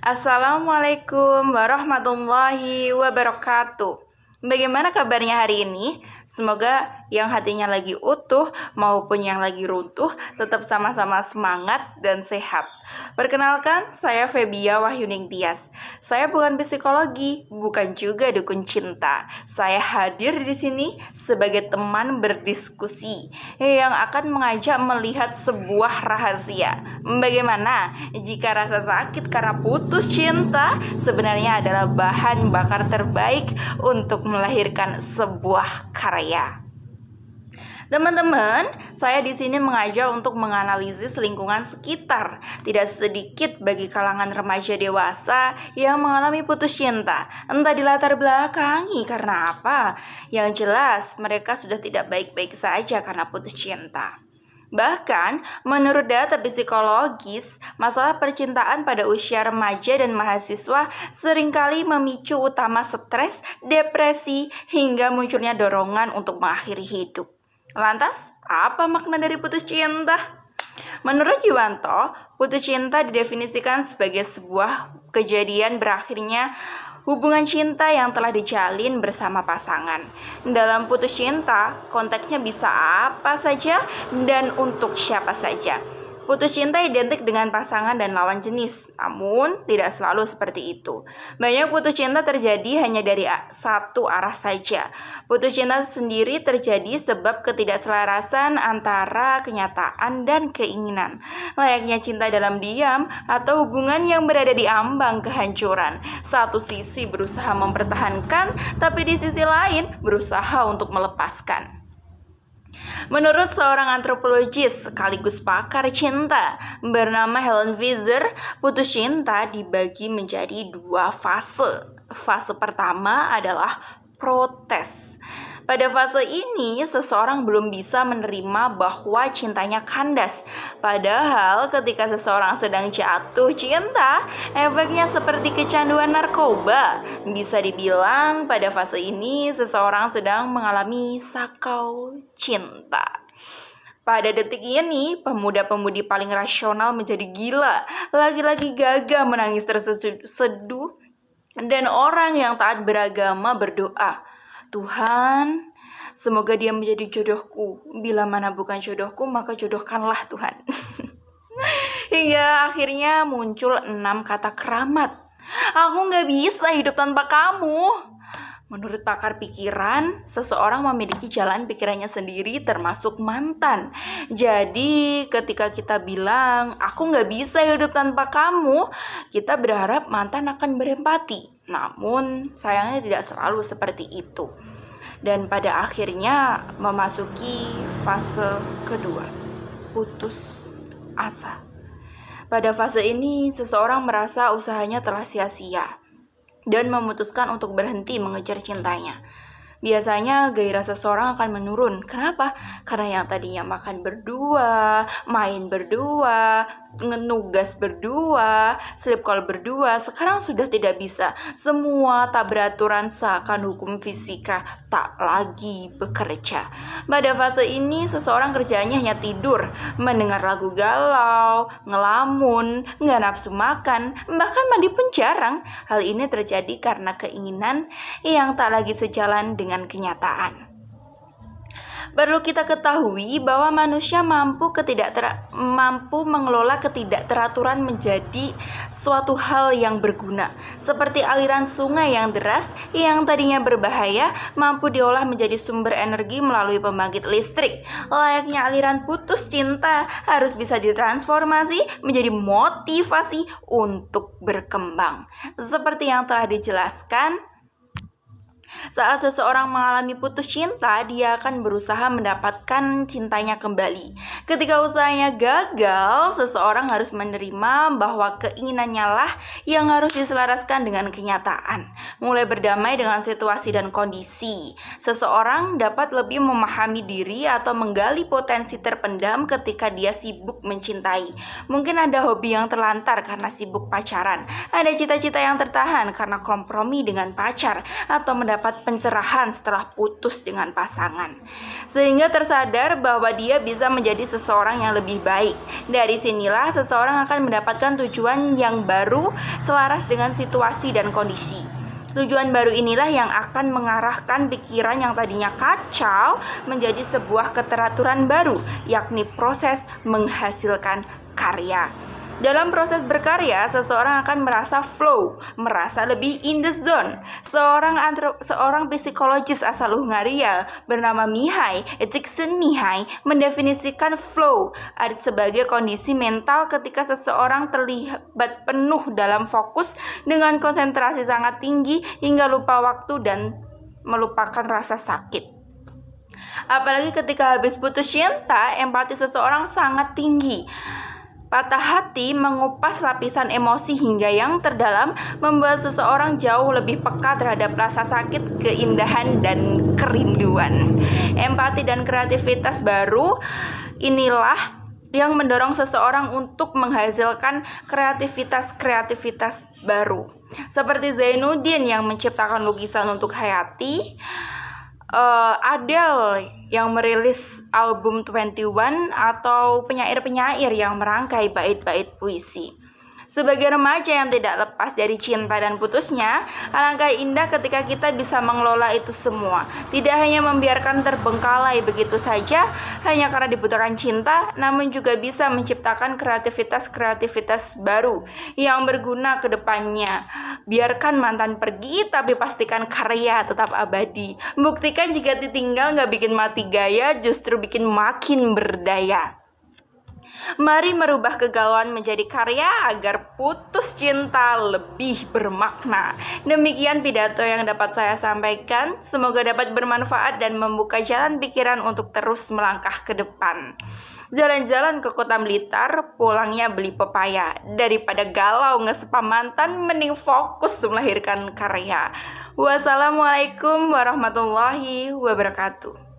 Assalamualaikum warahmatullahi wabarakatuh. Bagaimana kabarnya hari ini? Semoga yang hatinya lagi utuh maupun yang lagi runtuh tetap sama-sama semangat dan sehat. Perkenalkan, saya Febia Wahyuning Tias. Saya bukan psikologi, bukan juga dukun cinta. Saya hadir di sini sebagai teman berdiskusi yang akan mengajak melihat sebuah rahasia. Bagaimana jika rasa sakit karena putus cinta sebenarnya adalah bahan bakar terbaik untuk melahirkan sebuah karya. Teman-teman, saya di sini mengajak untuk menganalisis lingkungan sekitar. Tidak sedikit bagi kalangan remaja dewasa yang mengalami putus cinta. Entah dilatar belakangi karena apa. Yang jelas, mereka sudah tidak baik-baik saja karena putus cinta. Bahkan, menurut data psikologis, masalah percintaan pada usia remaja dan mahasiswa seringkali memicu utama stres, depresi, hingga munculnya dorongan untuk mengakhiri hidup. Lantas, apa makna dari putus cinta? Menurut Yuwanto, putus cinta didefinisikan sebagai sebuah kejadian berakhirnya hubungan cinta yang telah dijalin bersama pasangan. Dalam putus cinta, konteksnya bisa apa saja dan untuk siapa saja. Putus cinta identik dengan pasangan dan lawan jenis, namun tidak selalu seperti itu. Banyak putus cinta terjadi hanya dari satu arah saja. Putus cinta sendiri terjadi sebab ketidakselarasan antara kenyataan dan keinginan. Layaknya cinta dalam diam atau hubungan yang berada di ambang kehancuran. Satu sisi berusaha mempertahankan, tapi di sisi lain berusaha untuk melepaskan. Menurut seorang antropologis sekaligus pakar cinta bernama Helen Fisher, putus cinta dibagi menjadi dua fase. Fase pertama adalah protes. Pada fase ini, seseorang belum bisa menerima bahwa cintanya kandas. Padahal ketika seseorang sedang jatuh cinta, efeknya seperti kecanduan narkoba. Bisa dibilang pada fase ini, seseorang sedang mengalami sakau cinta. Pada detik ini, pemuda-pemudi paling rasional menjadi gila. Laki-laki gagah menangis terseduh, dan orang yang taat beragama berdoa, Tuhan, semoga dia menjadi jodohku. Bila mana bukan jodohku, maka jodohkanlah Tuhan. Hingga akhirnya muncul 6 kata keramat. Aku gak bisa hidup tanpa kamu. Menurut pakar pikiran, seseorang memiliki jalan pikirannya sendiri termasuk mantan. Jadi ketika kita bilang, aku gak bisa hidup tanpa kamu, kita berharap mantan akan berempati. Namun sayangnya tidak selalu seperti itu. Dan pada akhirnya memasuki fase kedua, putus asa. Pada fase ini seseorang merasa usahanya telah sia-sia dan memutuskan untuk berhenti mengejar cintanya. Biasanya gairah seseorang akan menurun. Kenapa? Karena yang tadinya makan berdua, main berdua, nugas berdua, sleep call berdua, sekarang sudah tidak bisa. Semua tak beraturan seakan hukum fisika tak lagi bekerja. Pada fase ini seseorang kerjanya hanya tidur, mendengar lagu galau, ngelamun, nggak nafsu makan, bahkan mandi pun jarang. Hal ini terjadi karena keinginan yang tak lagi sejalan dengan kenyataan. Perlu kita ketahui bahwa manusia mampu mengelola ketidakteraturan menjadi suatu hal yang berguna. Seperti aliran sungai yang deras yang tadinya berbahaya mampu diolah menjadi sumber energi melalui pembangkit listrik. Layaknya aliran putus cinta harus bisa ditransformasi menjadi motivasi untuk berkembang. Seperti yang telah dijelaskan, saat seseorang mengalami putus cinta, dia akan berusaha mendapatkan cintanya kembali. Ketika usahanya gagal, seseorang harus menerima bahwa keinginannya lah yang harus diselaraskan dengan kenyataan. Mulai berdamai dengan situasi dan kondisi. Seseorang dapat lebih memahami diri atau menggali potensi terpendam ketika dia sibuk mencintai. Mungkin ada hobi yang terlantar karena sibuk pacaran. Ada cita-cita yang tertahan karena kompromi dengan pacar atau mendapat mendapat pencerahan setelah putus dengan pasangan, sehingga tersadar bahwa dia bisa menjadi seseorang yang lebih baik. Dari sinilah seseorang akan mendapatkan tujuan yang baru selaras dengan situasi dan kondisi. Tujuan baru inilah yang akan mengarahkan pikiran yang tadinya kacau menjadi sebuah keteraturan baru, yakni proses menghasilkan karya. Dalam proses berkarya, seseorang akan merasa flow, merasa lebih in the zone. Seorang psikologis asal Hungaria bernama Mihaly Csikszentmihalyi mendefinisikan flow sebagai kondisi mental ketika seseorang terlibat penuh dalam fokus dengan konsentrasi sangat tinggi hingga lupa waktu dan melupakan rasa sakit. Apalagi ketika habis putus cinta, empati seseorang sangat tinggi. Patah hati mengupas lapisan emosi hingga yang terdalam, membuat seseorang jauh lebih peka terhadap rasa sakit, keindahan, dan kerinduan. Empati dan kreativitas baru inilah yang mendorong seseorang untuk menghasilkan kreativitas baru. Seperti Zainuddin yang menciptakan lukisan untuk Hayati, Adele yang merilis album 21, atau penyair-penyair yang merangkai bait-bait puisi. Sebagai remaja yang tidak lepas dari cinta dan putusnya, alangkah indah ketika kita bisa mengelola itu semua. Tidak hanya membiarkan terbengkalai begitu saja hanya karena dibutuhkan cinta, namun juga bisa menciptakan kreativitas baru yang berguna ke depannya. Biarkan mantan pergi, tapi pastikan karya tetap abadi. Buktikan jika ditinggal gak bikin mati gaya, justru bikin makin berdaya. Mari merubah kegalauan menjadi karya agar putus cinta lebih bermakna. Demikian pidato yang dapat saya sampaikan. Semoga dapat bermanfaat dan membuka jalan pikiran untuk terus melangkah ke depan. Jalan-jalan ke Kota Blitar, pulangnya beli pepaya. Daripada galau ngespa mantan, mending fokus melahirkan karya. Wassalamualaikum warahmatullahi wabarakatuh.